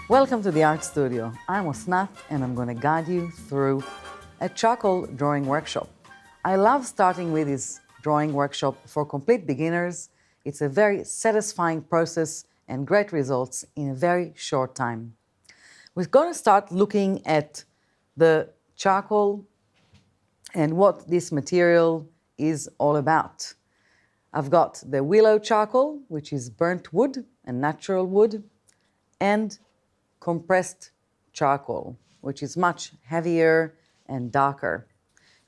Welcome to the Art Studio. I'm Osnat and I'm going to guide you through a charcoal drawing workshop. I love starting with this drawing workshop for complete beginners. It's a very satisfying process and great results in a very short time. We're going to start looking at the charcoal and what this material is all about. I've got the willow charcoal, which is burnt wood and natural wood, and compressed charcoal, which is much heavier and darker.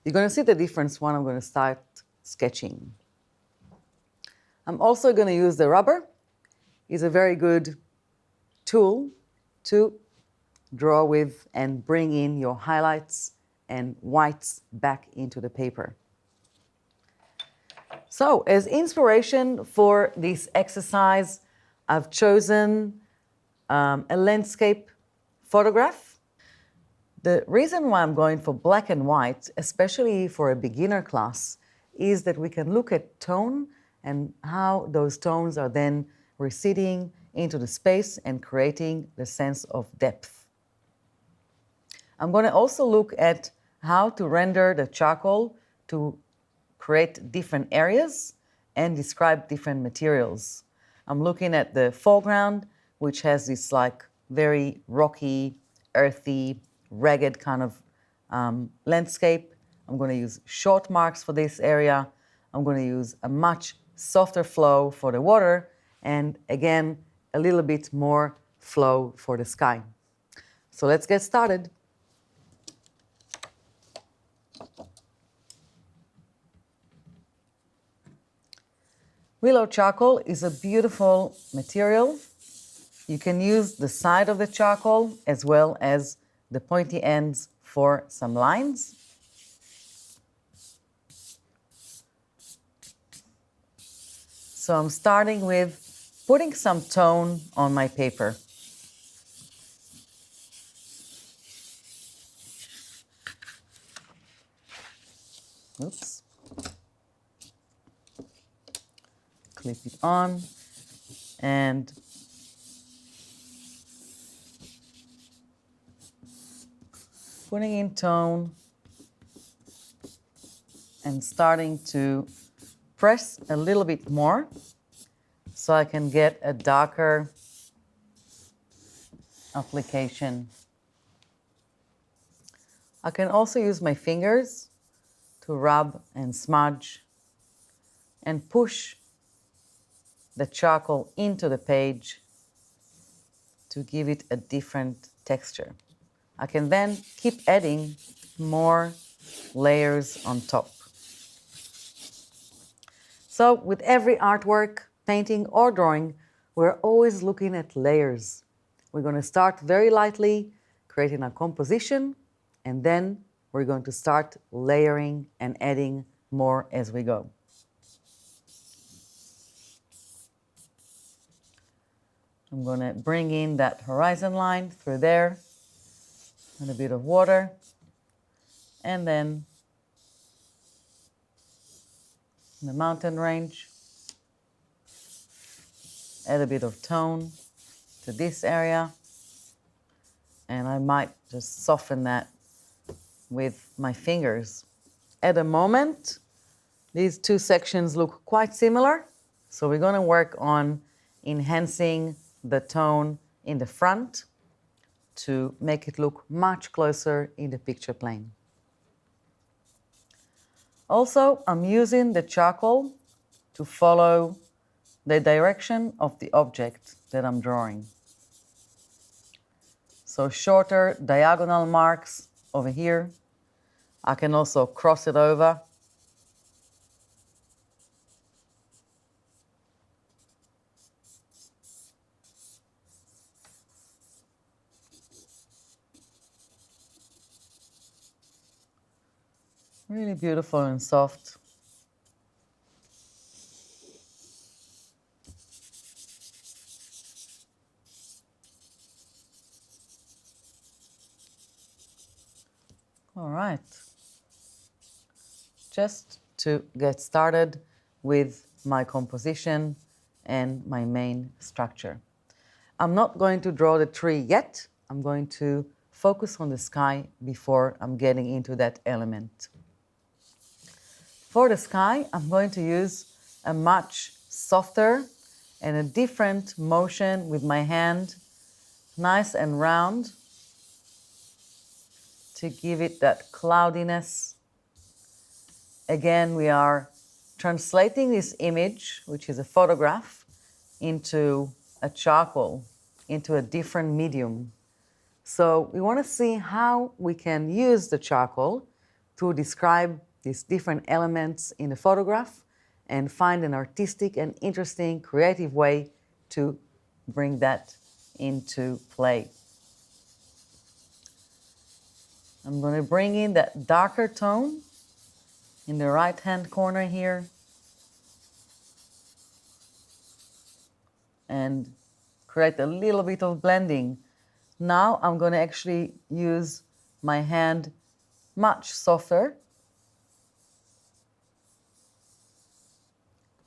You're going to see the difference when I'm going to start sketching. I'm also going to use the rubber. It's a very good tool to draw with and bring in your highlights and whites back into the paper. So, as inspiration for this exercise, I've chosen a landscape photograph. The reason why I'm going for black and white, especially for a beginner class, is that we can look at tone and how those tones are then receding into the space and creating the sense of depth. I'm going to also look at how to render the charcoal to create different areas and describe different materials. I'm looking at the foreground, which has this like very rocky, earthy, ragged kind of landscape. I'm going to use short marks for this area. I'm going to use a much softer flow for the water, and again, a little bit more flow for the sky. So let's get started. Willow charcoal is a beautiful material. You can use the side of the charcoal as well as the pointy ends for some lines. So I'm starting with putting some tone on my paper. Oops. Clip it on and putting in tone and starting to press a little bit more so I can get a darker application. I can also use my fingers to rub and smudge and push the charcoal into the page to give it a different texture. I can then keep adding more layers on top. So with every artwork, painting or drawing, we're always looking at layers. We're going to start very lightly, creating a composition, and then we're going to start layering and adding more as we go. I'm going to bring in that horizon line through there, and a bit of water, and then the mountain range, add a bit of tone to this area, and I might just soften that with my fingers. At the moment, these two sections look quite similar, so we're going to work on enhancing the tone in the front to make it look much closer in the picture plane. Also, I'm using the charcoal to follow the direction of the object that I'm drawing. So shorter diagonal marks over here. I can also cross it over. Really beautiful and soft. All right. Just to get started with my composition and my main structure. I'm not going to draw the tree yet. I'm going to focus on the sky before I'm getting into that element. For the sky, I'm going to use a much softer and a different motion with my hand, nice and round, to give it that cloudiness. Again, we are translating this image, which is a photograph, into a charcoal, into a different medium. So we want to see how we can use the charcoal to describe these different elements in the photograph and find an artistic and interesting, creative way to bring that into play. I'm going to bring in that darker tone in the right-hand corner here and create a little bit of blending. Now I'm going to actually use my hand much softer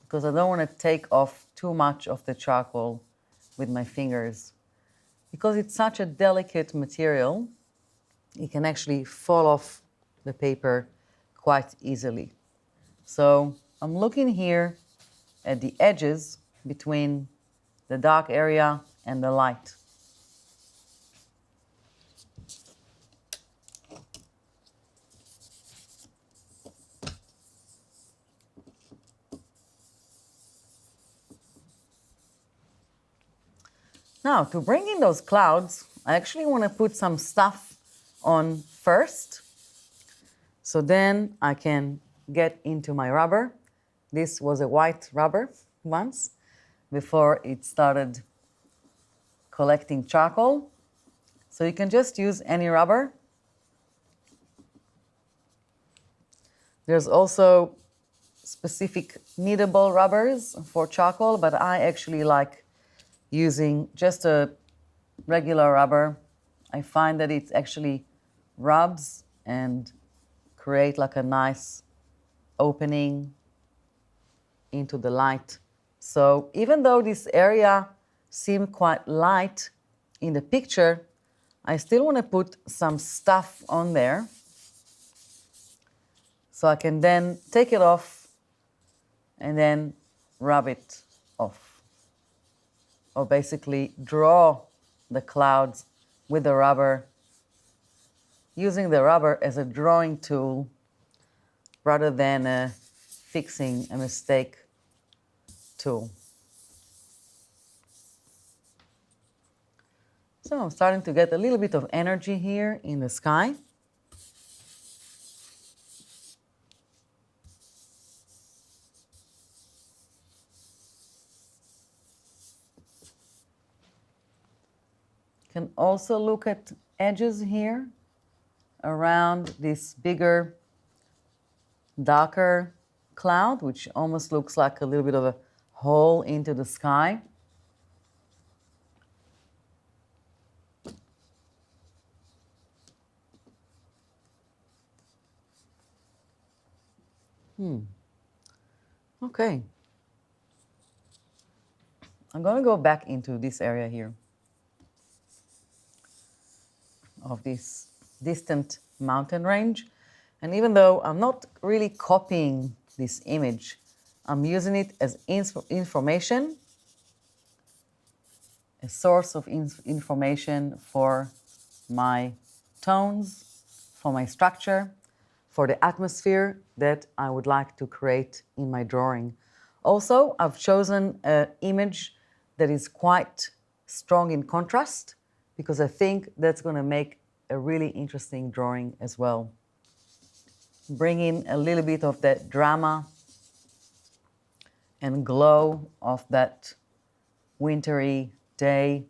because I don't want to take off too much of the charcoal with my fingers. Because it's such a delicate material, it can actually fall off the paper quite easily. So I'm looking here at the edges between the dark area and the light. Now, to bring in those clouds, I actually want to put some stuff on first. So then I can get into my rubber. This was a white rubber once before it started collecting charcoal. So you can just use any rubber. There's also specific kneadable rubbers for charcoal, but I actually like using just a regular rubber. I find that it actually rubs and create like a nice opening into the light. So even though this area seemed quite light in the picture, I still want to put some stuff on there so I can then take it off and then rub it off. Or basically draw the clouds with the rubber, using the rubber as a drawing tool rather than fixing a mistake tool. So I'm starting to get a little bit of energy here in the sky. Can also look at edges here around this bigger, darker cloud, which almost looks like a little bit of a hole into the sky. Okay. I'm going to go back into this area here of this distant mountain range. And even though I'm not really copying this image, I'm using it as information, a source of information for my tones, for my structure, for the atmosphere that I would like to create in my drawing. Also, I've chosen an image that is quite strong in contrast because I think that's going to make a really interesting drawing as well. Bring in a little bit of that drama and glow of that wintry day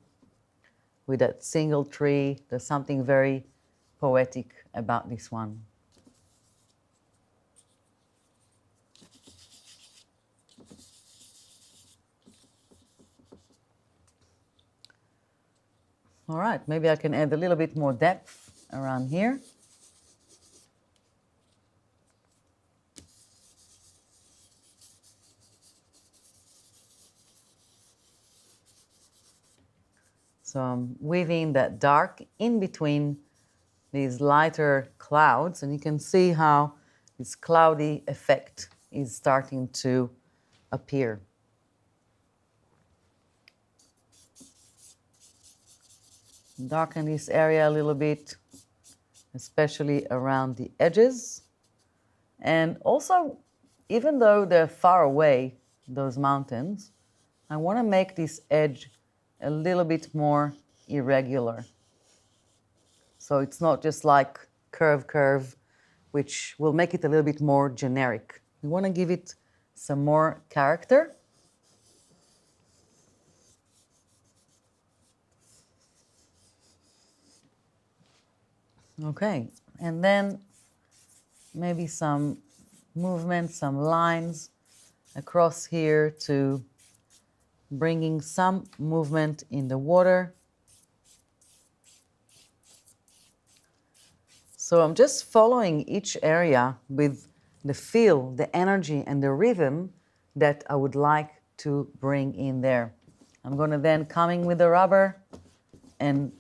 with that single tree. There's something very poetic about this one. All right, maybe I can add a little bit more depth around here. So I'm weaving that dark in between these lighter clouds, and you can see how this cloudy effect is starting to appear. Darken this area a little bit, especially around the edges. And also, even though they're far away, those mountains, I want to make this edge a little bit more irregular. So it's not just like curve, which will make it a little bit more generic. We want to give it some more character. Okay, and then maybe some movement, some lines across here to bringing some movement in the water. So I'm just following each area with the feel, the energy, and the rhythm that I would like to bring in there. I'm going to then come in with the rubber and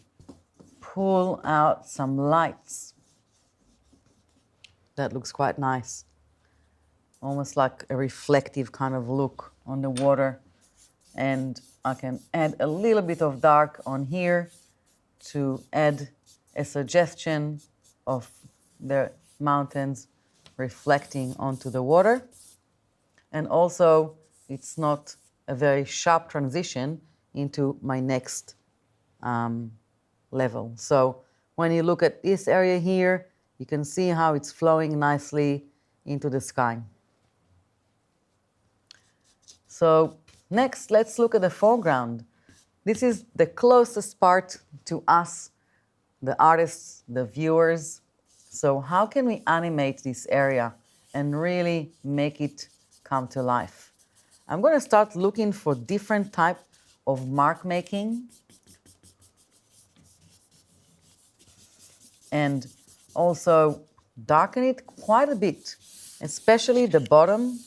pull out some lights. That looks quite nice. Almost like a reflective kind of look on the water. And I can add a little bit of dark on here to add a suggestion of the mountains reflecting onto the water. And also, it's not a very sharp transition into my next level. So when you look at this area here, you can see how it's flowing nicely into the sky. So next, let's look at the foreground. This is the closest part to us, the artists, the viewers. So how can we animate this area and really make it come to life? I'm going to start looking for different type of mark making and also darken it quite a bit, especially the bottom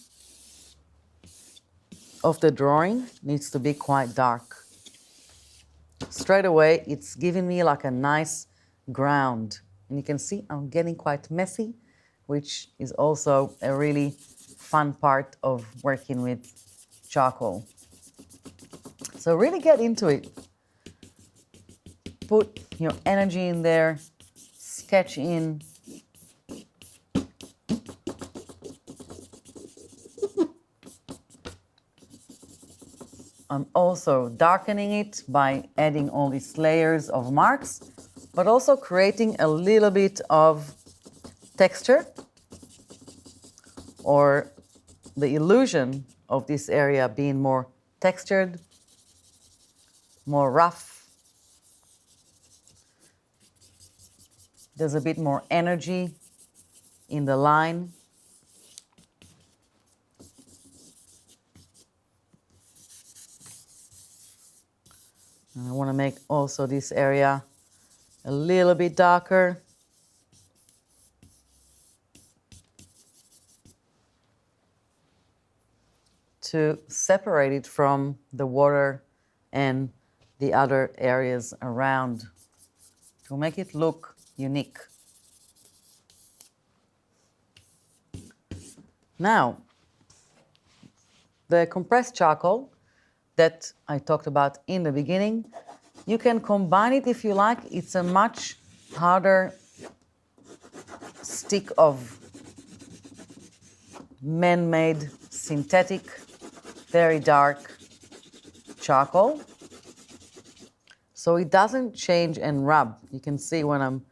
of the drawing needs to be quite dark. Straight away, it's giving me like a nice ground. And you can see I'm getting quite messy, which is also a really fun part of working with charcoal. So really get into it. Put your energy in there, sketch in. I'm also darkening it by adding all these layers of marks, but also creating a little bit of texture or the illusion of this area being more textured, more rough. There's a bit more energy in the line. And I want to make also this area a little bit darker. To separate it from the water and the other areas around, to make it look unique. Now, the compressed charcoal that I talked about in the beginning, you can combine it if you like. It's a much harder stick of man-made synthetic, very dark charcoal. So it doesn't change and rub. You can see when I'm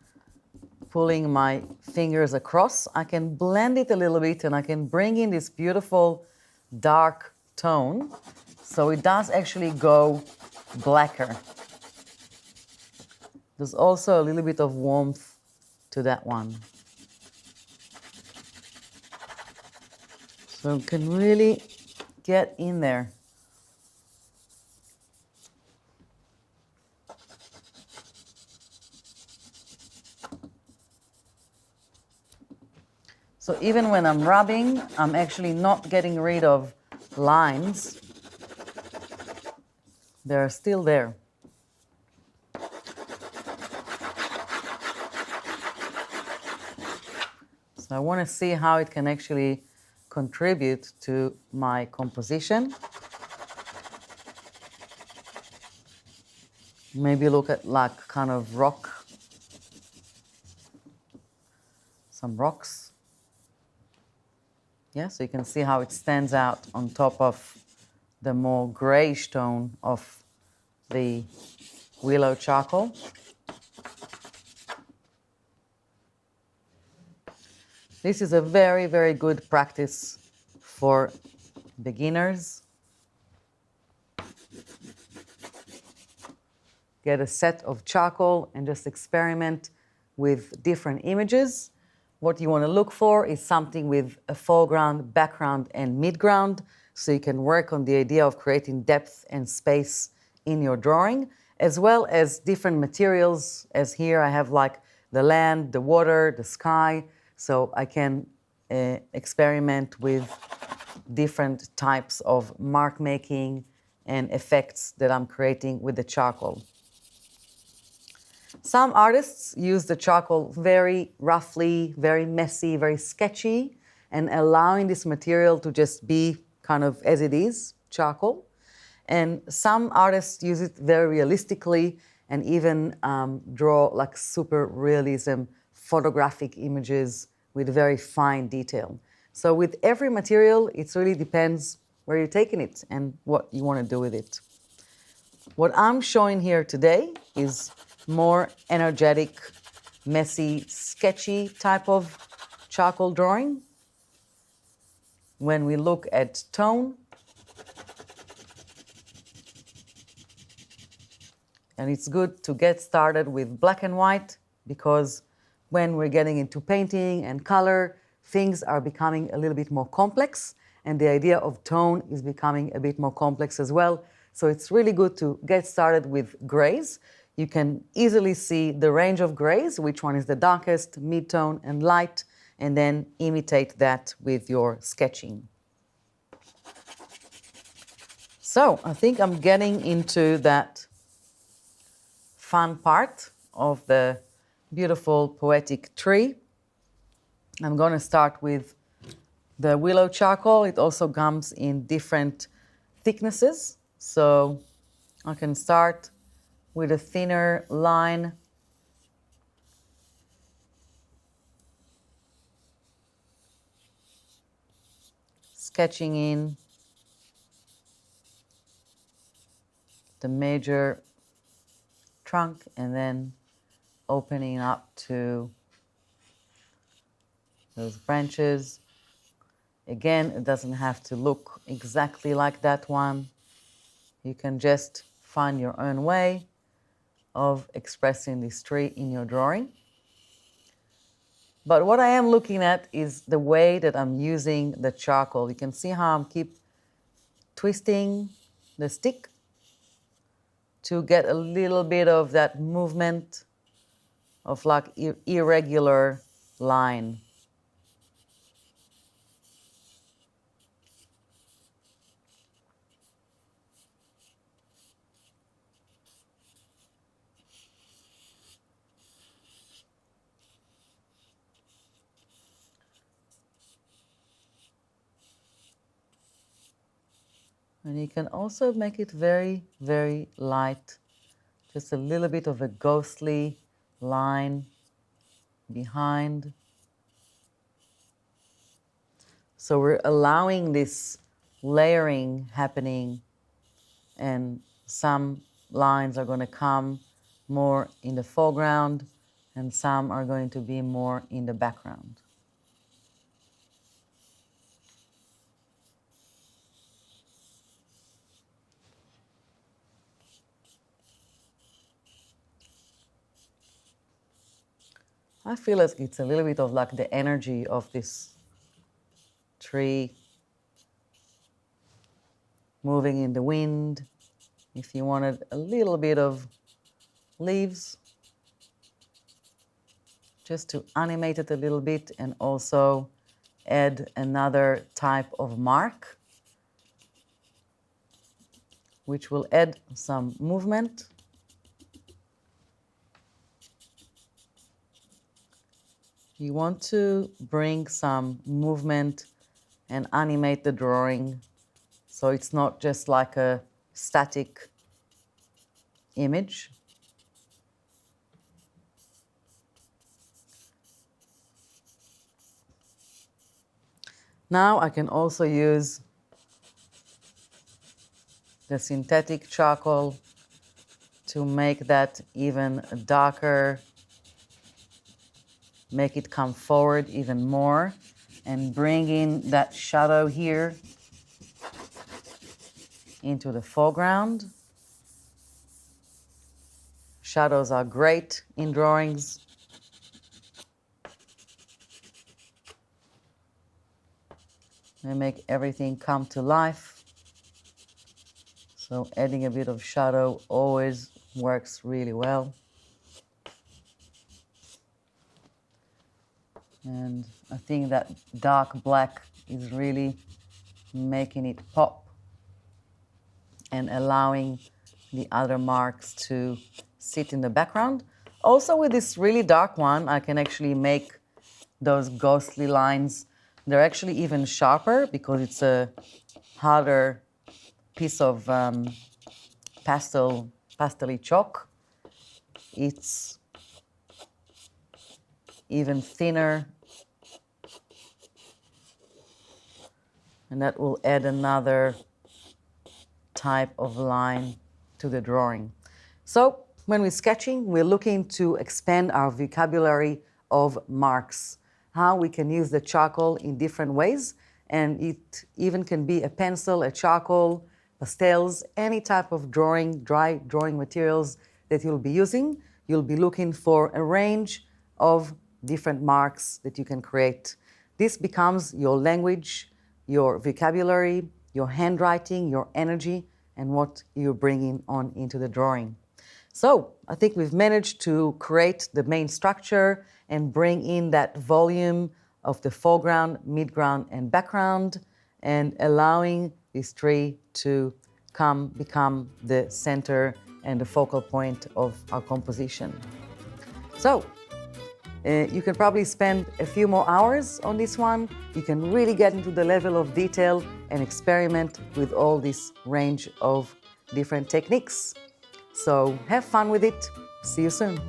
pulling my fingers across, I can blend it a little bit and I can bring in this beautiful dark tone. So it does actually go blacker. There's also a little bit of warmth to that one. So you can really get in there. So even when I'm rubbing, I'm actually not getting rid of lines. They're still there. So I want to see how it can actually contribute to my composition. Maybe look at like kind of some rocks. Yeah, so you can see how it stands out on top of the more grayish tone of the willow charcoal. This is a very, very good practice for beginners. Get a set of charcoal and just experiment with different images. What you want to look for is something with a foreground, background, and midground, so you can work on the idea of creating depth and space in your drawing, as well as different materials, as here I have like the land, the water, the sky, so I can experiment with different types of mark making and effects that I'm creating with the charcoal. Some artists use the charcoal very roughly, very messy, very sketchy, and allowing this material to just be kind of as it is, charcoal. And some artists use it very realistically and even draw like super realism, photographic images with very fine detail. So with every material, it really depends where you're taking it and what you want to do with it. What I'm showing here today is more energetic, messy, sketchy type of charcoal drawing. When we look at tone, and it's good to get started with black and white, because when we're getting into painting and color, things are becoming a little bit more complex, and the idea of tone is becoming a bit more complex as well. So it's really good to get started with grays. You can easily see the range of grays, which one is the darkest, mid-tone, and light, and then imitate that with your sketching. So I think I'm getting into that fun part of the beautiful poetic tree. I'm going to start with the willow charcoal. It also comes in different thicknesses. So I can start with a thinner line, sketching in the major trunk and then opening up to those branches. Again, it doesn't have to look exactly like that one. You can just find your own way of expressing this tree in your drawing. But what I am looking at is the way that I'm using the charcoal. You can see how I'm keep twisting the stick to get a little bit of that movement of like irregular line. And you can also make it very, very light. Just a little bit of a ghostly line behind. So we're allowing this layering happening, and some lines are going to come more in the foreground and some are going to be more in the background. I feel like it's a little bit of like the energy of this tree moving in the wind. If you wanted a little bit of leaves, just to animate it a little bit and also add another type of mark, which will add some movement. you want to bring some movement and animate the drawing so it's not just like a static image. Now I can also use the synthetic charcoal to make that even darker, make it come forward even more, and bring in that shadow here into the foreground. Shadows are great in drawings. They make everything come to life. So adding a bit of shadow always works really well. And I think that dark black is really making it pop and allowing the other marks to sit in the background. Also with this really dark one, I can actually make those ghostly lines. They're actually even sharper because it's a harder piece of pastel-y chalk. It's even thinner, and that will add another type of line to the drawing. So when we're sketching, we're looking to expand our vocabulary of marks, how we can use the charcoal in different ways, and it even can be a pencil, a charcoal, pastels, any type of drawing, dry drawing materials that you'll be using. You'll be looking for a range of different marks that you can create. This becomes your language, your vocabulary, your handwriting, your energy, and what you're bringing on into the drawing. So I think we've managed to create the main structure and bring in that volume of the foreground, midground, and background, and allowing this tree to become the center and the focal point of our composition. So you can probably spend a few more hours on this one. You can really get into the level of detail and experiment with all this range of different techniques. So have fun with it. See you soon.